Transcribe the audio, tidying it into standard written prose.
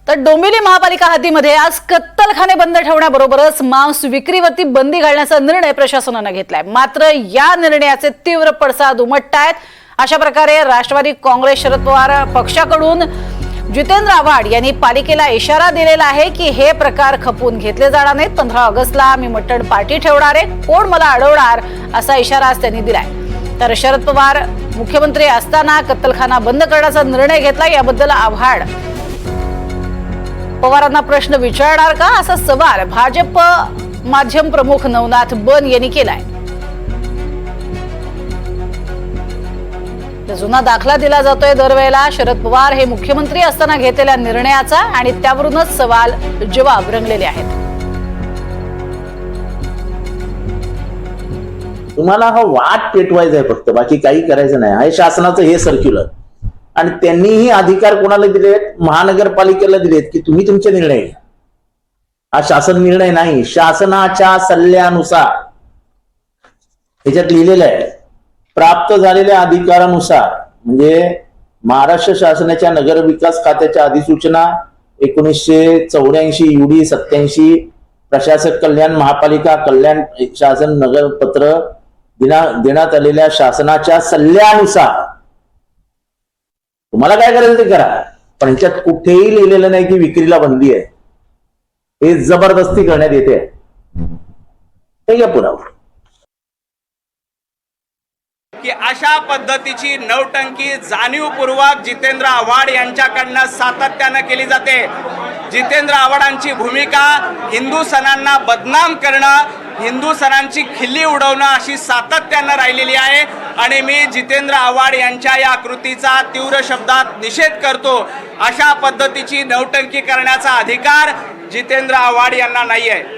तर डोंबिवली महापालिका हद्दीमध्ये आज कत्तलखाने बंद ठेवण्याबरोबरच मांस विक्रीवरती बंदी घालण्याचा निर्णय प्रशासनाने घेतलाय। मात्र या निर्णयाचे तीव्र पडसाद उमटतायत। अशा प्रकारे राष्ट्रवादी काँग्रेस शरद पवार पक्षाकडून जितेंद्र आव्हाड यांनी पालिकेला इशारा दिलेला आहे की हे प्रकार खपून घेतले जाणार नाहीत। 15 ऑगस्टला मी मटण पार्टी ठेवणार आहे, कोण मला अडवणार असा इशारा आज त्यांनी दिलाय। तर शरद पवार मुख्यमंत्री असताना कत्तलखाना बंद करण्याचा निर्णय घेतला, याबद्दल आव्हाड पवारांना प्रश्न विचारणार का असा सवाल भाजप माध्यम प्रमुख नवनाथ बन यांनी केलाय। जुना दाखला दिला जातोय दरवेळेला शरद पवार हे मुख्यमंत्री असताना घेतलेल्या निर्णयाचा, आणि त्यावरूनच सवाल जवाब रंगलेले आहेत। तुम्हाला हा वाद पेटवायचा आहे फक्त, बाकी काही करायचं नाही। आहे शासनाचं हे सर्क्युलर, आणि त्यांनीही अधिकार कोणाला दिलेत? महानगरपालिकेला दिलेत की तुम्ही तुमचे निर्णय घ्या। हा शासन निर्णय नाही, शासनाच्या सल्ल्यानुसार ह्याच्यात लिहिलेलं आहे। प्राप्त झालेल्या अधिकारानुसार, म्हणजे महाराष्ट्र शासनाच्या नगर विकास खात्याच्या अधिसूचना 1984 UD 87 प्रशासक कल्याण महापालिका कल्याण शासन नगरपत्र देण्यात आलेल्या शासनाच्या सल्ल्यानुसार तुम्हाला काय करायचं ते करा, पण ह्याच्यात कुठेही लिहिलेलं नाही की विक्रीला बंदी आहे। हे जबरदस्ती करण्यात येते। हे घ्या पुरावा की अशा पद्धतीची नौटंकी जाणीवपूर्वक जितेंद्र आव्हाड यांच्याकडनं सातत्याने केली जाते। जितेंद्र आव्हाडांची भूमिका हिंदू सणांना बदनाम करणं, हिंदू सणांची खिल्ली उडवणं अशी सातत्याने राहिलेली आहे, आणि मी जितेंद्र आव्हाड यांच्या या कृतीचा तीव्र शब्दात निषेध करतो। अशा पद्धतीची नौटंकी करण्याचा अधिकार जितेंद्र आव्हाड यांना नाही आहे।